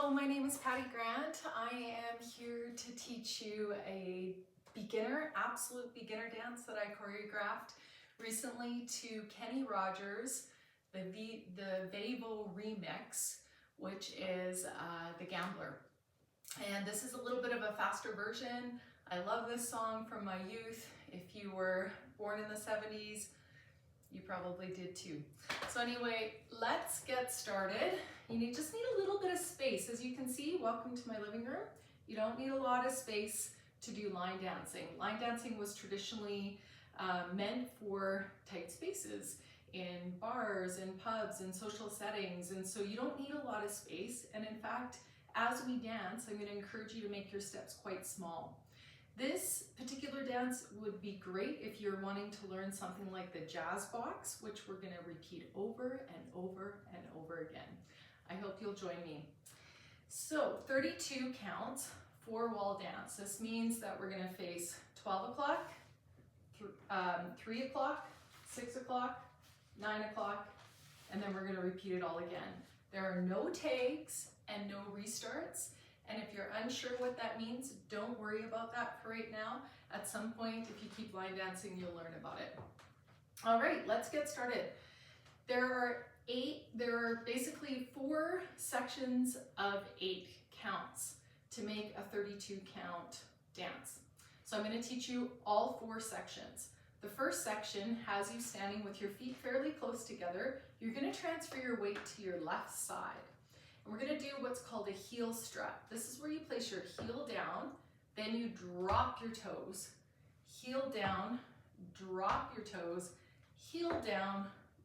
Hello, my name is Patty Grant. I am here to teach you a beginner, absolute beginner dance that I choreographed recently to Kenny Rogers, the VAVO remix, which is The Gambler. And this is a little bit of a faster version. I love this song from my youth. If you were born in the 70s, you probably did too. So anyway, let's get started. You just need a little bit of space. As you can see, welcome to my living room. You don't need a lot of space to do line dancing. Line dancing was traditionally meant for tight spaces in bars and pubs and social settings, and so you don't need a lot of space. And in fact, as we dance, I'm going to encourage you to make your steps quite small. This particular dance would be great if you're wanting to learn something like the jazz box, which we're going to repeat over and over and over again. I hope you'll join me. So 32 counts, 4-wall dance. This means that we're going to face 12 o'clock, 3 o'clock, 6 o'clock, 9 o'clock, and then we're going to repeat it all again. There are no tags and no restarts. And if you're unsure what that means, don't worry about that for right now. At some point, if you keep line dancing, you'll learn about it. All right, let's get started. There are basically 4 sections of 8 counts to make a 32 count dance. So I'm going to teach you all 4 sections. The first section has you standing with your feet fairly close together. You're going to transfer your weight to your left side. We're going to do what's called a heel strut. This is where you place your heel down, then you drop your toes, heel down, drop your toes, heel down,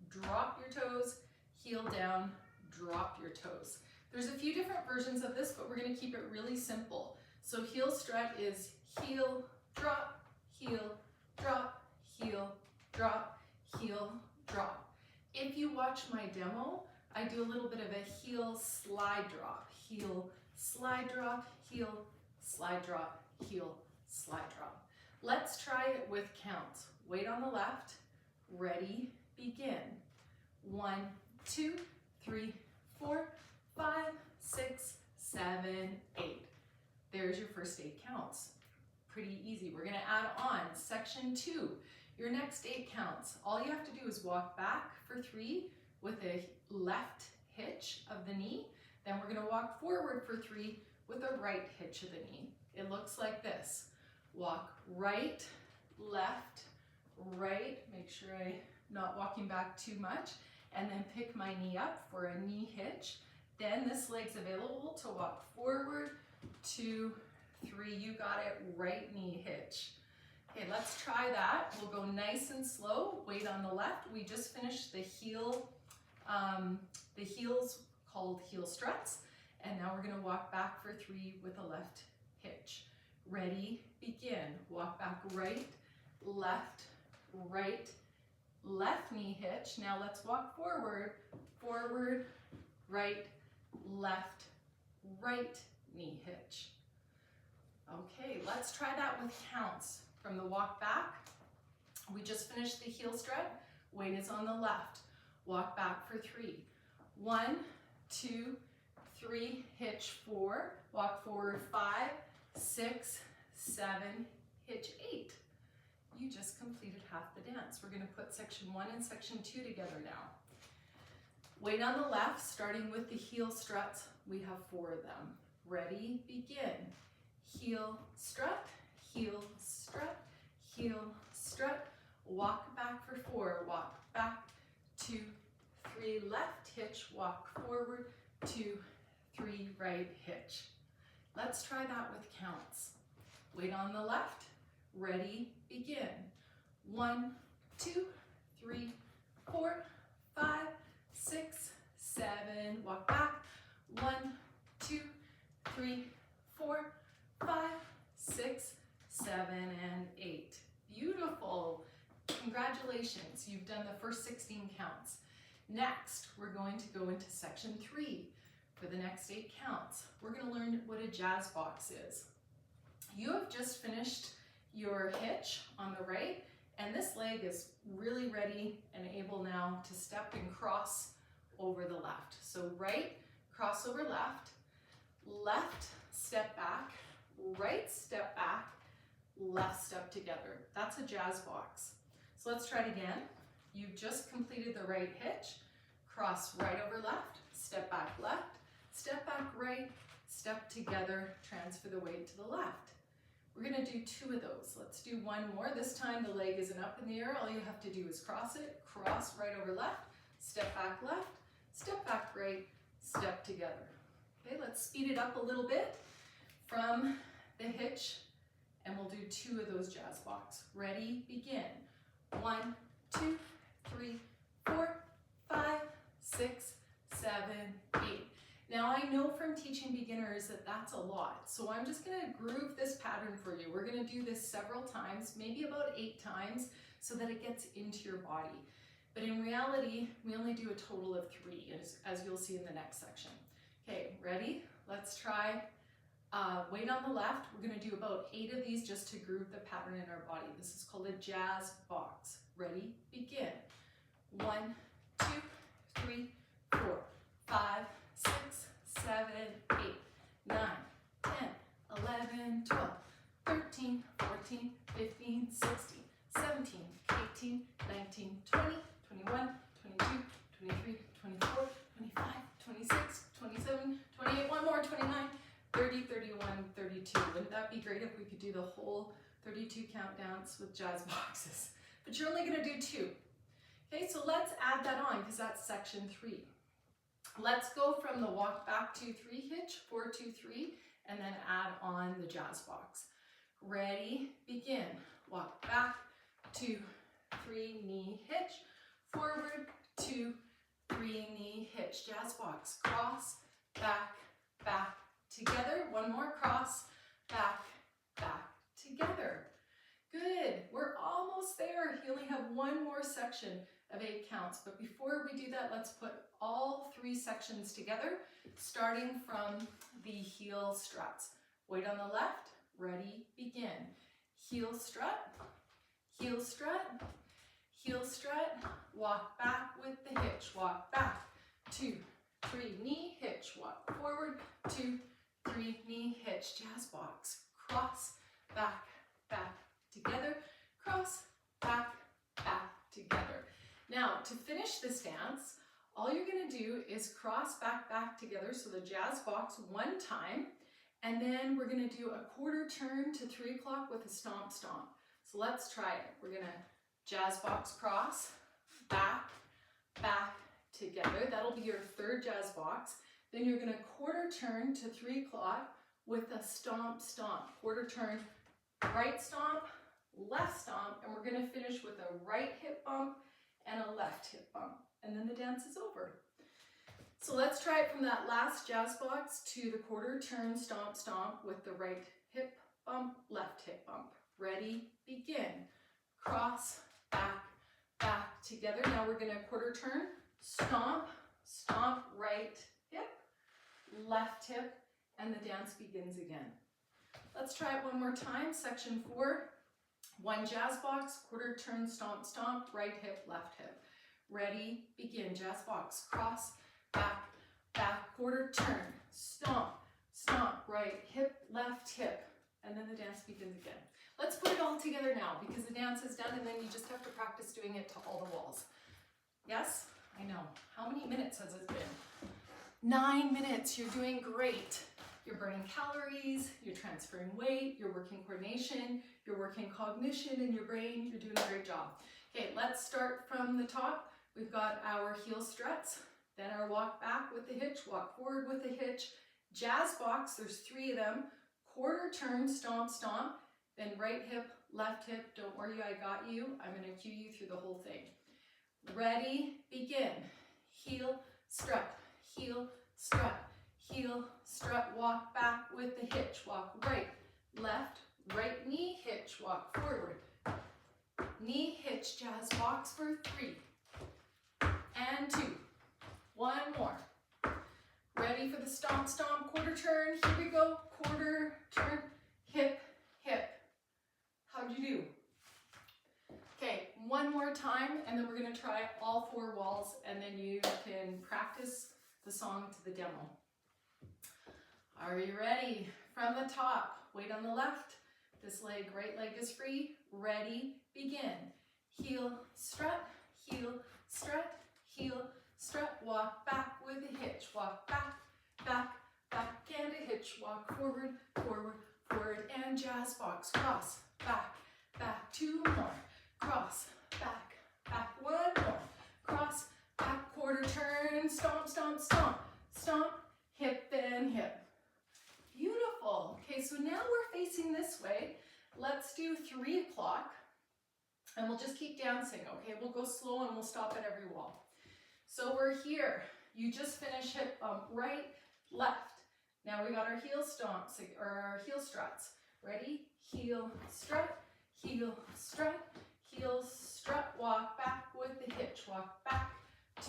drop your toes, heel down, drop your toes. There's a few different versions of this, but we're going to keep it really simple. So heel strut is heel, drop, heel, drop, heel, drop, heel, drop. If you watch my demo, I do a little bit of a heel slide drop, heel slide drop, heel slide drop, heel slide drop. Let's try it with counts. Weight on the left, ready, begin. 1, 2, 3, 4, 5, 6, 7, 8. There's your first 8 counts. Pretty easy. We're going to add on section 2. Your next 8 counts. All you have to do is walk back for 3 with a left hitch of the knee. Then we're going to walk forward for 3 with a right hitch of the knee. It looks like this. Walk right, left, right. Make sure I'm not walking back too much. And then pick my knee up for a knee hitch. Then this leg's available to walk forward, 2, 3. You got it. Right knee hitch. Okay, let's try that. We'll go nice and slow. Weight on the left. We just finished the heels called heel struts, and now we're going to walk back for 3 with a left hitch. Ready, begin. Walk back right, left, left knee hitch. Now let's walk forward, forward, right, left, right knee hitch. Okay, let's try that with counts. From the walk back, we just finished the heel strut. Weight is on the left. Walk back for 3. 1, 2, 3, hitch 4. Walk forward 5, 6, 7, hitch 8. You just completed half the dance. We're going to put section 1 and section 2 together now. Weight on the left, starting with the heel struts. We have 4 of them. Ready, begin. Heel strut, heel strut, heel strut. Walk back for 4. Walk back, 2, 3, left hitch, walk forward, 2, 3, right hitch. Let's try that with counts. Weight on the left, ready, begin. 1, 2, 3, 4, 5, 6, 7, walk back. 1, 2, 3, 4, 5, 6, 7, and 8. Beautiful. Congratulations, you've done the first 16 counts. Next, we're going to go into section 3 for the next 8 counts. We're going to learn what a jazz box is. You have just finished your hitch on the right, and this leg is really ready and able now to step and cross over the left. So right, cross over left, left step back, right step back, left step together. That's a jazz box. So let's try it again. You've just completed the right hitch, cross right over left, step back right, step together, transfer the weight to the left. We're gonna do 2 of those. Let's do 1 more. This time the leg isn't up in the air. All you have to do is cross it, cross right over left, step back right, step together. Okay, let's speed it up a little bit from the hitch, and we'll do 2 of those jazz box. Ready, begin. 1, 2, 3, 4, 5, 6, 7, 8. Now I know from teaching beginners that that's a lot, so I'm just gonna groove this pattern for you. We're gonna do this several times, maybe about 8 times, so that it gets into your body. But in reality, we only do a total of 3, as you'll see in the next section. Okay, ready? Let's try weight on the left. We're gonna do about 8 of these just to groove the pattern in our body. This is called a jazz box. Ready, begin. 1, 2, 3, 4, 5, 6, 7, 8, 9, 10, 11, 12, 13, 14, 15, 16, 17, 18, 19, 20, 21, 22, 23, 24, 25, 26, 27, 28, one more, 29, 30, 31, 32. Wouldn't that be great if we could do the whole 32 count dance with jazz boxes? But you're only gonna do 2. Okay, so let's add that on because that's section 3. Let's go from the walk back 2, 3 hitch, 4, 2, 3, and then add on the jazz box. Ready, begin. Walk back, 2, 3, knee hitch, forward, 2, 3, knee hitch, jazz box, cross, back, back, together. 1 more, cross, back, back, together. Good, we're almost there. You only have 1 more section of 8 counts, but before we do that, let's put all 3 sections together, starting from the heel struts. Weight on the left, ready, begin. Heel strut, heel strut, heel strut, walk back with the hitch, walk back, 2, 3, knee hitch, walk forward, 2, 3, knee hitch, jazz box, cross, back, back, together, cross, back, back, together. Now, to finish this dance, all you're gonna do is cross back, back together, so the jazz box 1 time, and then we're gonna do a quarter turn to 3 o'clock with a stomp, stomp. So let's try it. We're gonna jazz box cross, back, back, together. That'll be your 3rd jazz box. Then you're gonna quarter turn to 3 o'clock with a stomp, stomp. Quarter turn, right stomp, left stomp, and we're gonna finish with a right hip bump and a left hip bump, and then the dance is over. So let's try it from that last jazz box to the quarter turn stomp stomp with the right hip bump, left hip bump. Ready, begin. Cross, back, back, together. Now we're gonna quarter turn, stomp, stomp, right hip, left hip, and the dance begins again. Let's try it 1 more time, section 4. 1 jazz box, quarter turn, stomp, stomp, right hip, left hip. Ready, begin, jazz box, cross, back, back, quarter turn, stomp, stomp, right hip, left hip, and then the dance begins again. Let's put it all together now because the dance is done and then you just have to practice doing it to all the walls. Yes? I know. How many minutes has it been? 9 minutes, you're doing great. You're burning calories, you're transferring weight, you're working coordination, you're working cognition in your brain, you're doing a great job. Okay, let's start from the top. We've got our heel struts, then our walk back with the hitch, walk forward with the hitch, jazz box, there's 3 of them, quarter turn, stomp, stomp, then right hip, left hip, don't worry, I got you. I'm gonna cue you through the whole thing. Ready, begin. Heel, strut, heel, strut, heel, strut, walk back with the hitch, walk right, left, right knee hitch, walk forward. Knee hitch, jazz box for 3 and 2. 1 more. Ready for the stomp, stomp, quarter turn. Here we go. Quarter turn, hip, hip. How'd you do? Okay, 1 more time, and then we're gonna try all 4 walls, and then you can practice the song to the demo. Are you ready? From the top, weight on the left. This leg, right leg is free. Ready, begin. Heel, strut, heel, strut, heel, strut. Walk back with a hitch. Walk back, back, back, and a hitch. Walk forward, forward, forward, and jazz box. Cross, back, back, 2 more. Cross, back, back, 1 more. Cross, back, quarter turn, stomp, stomp, stomp, stomp, hip and hip. Beautiful. Okay, so now we're facing this way. Let's do 3 o'clock, and we'll just keep dancing, okay? We'll go slow and we'll stop at every wall. So we're here. You just finished hip bump, right, left. Now we got our heel stomps, or our heel struts. Ready? Heel, strut, heel, strut, heel, strut. Walk back with the hitch. Walk back,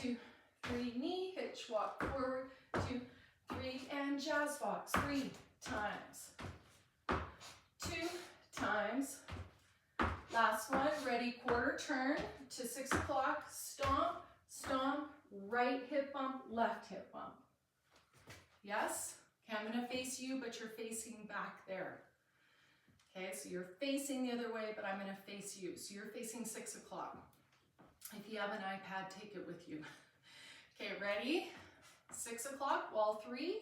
2, 3, knee, hitch, walk forward, 2, 3, and jazz box, 3 times. 2 times. Last one, ready, quarter turn to 6 o'clock, stomp, stomp, right hip bump, left hip bump. Yes? Okay, I'm gonna face you, but you're facing back there. Okay, so you're facing the other way, but I'm gonna face you. So you're facing 6 o'clock. If you have an iPad, take it with you. Okay, ready? 6 o'clock, wall 3.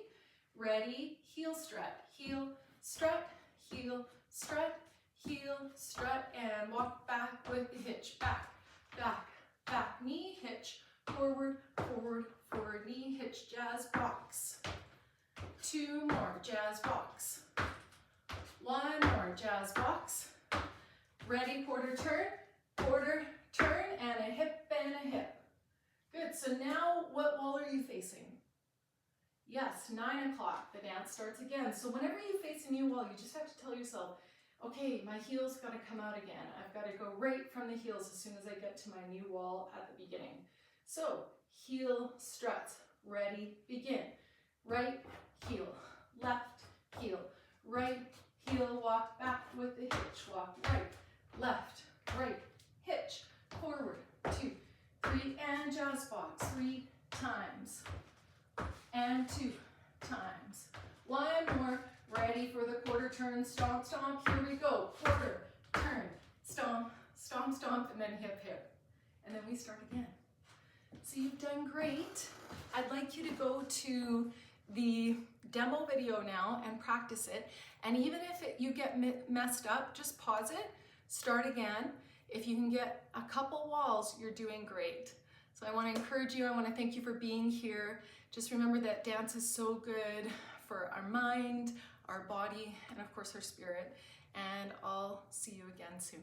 Ready, heel strut, heel, strut, heel, strut, heel, strut, and walk back with the hitch. Back, back, back, knee, hitch, forward, forward, forward, knee, hitch, jazz box. 2 more, jazz box. 1 more, jazz box. Ready, quarter turn, and a hip and a hip. Good, so now what wall are you facing? Yes, 9 o'clock, the dance starts again. So whenever you face a new wall, you just have to tell yourself, okay, my heel's gotta come out again. I've gotta go right from the heels as soon as I get to my new wall at the beginning. So, heel struts, ready, begin. Right heel, left heel, right heel, walk back with the hitch, walk right, left, right, hitch, forward, 2, 3, and jazz box, 3 times, and 2 times. 1 more, ready for the quarter turn, stomp, stomp, here we go, quarter, turn, stomp, stomp, stomp, and then hip, hip. And then we start again. So you've done great. I'd like you to go to the demo video now and practice it. And even if you get messed up, just pause it, start again. If you can get a couple walls, you're doing great. So I want to encourage you. I want to thank you for being here. Just remember that dance is so good for our mind, our body, and of course our spirit. And I'll see you again soon.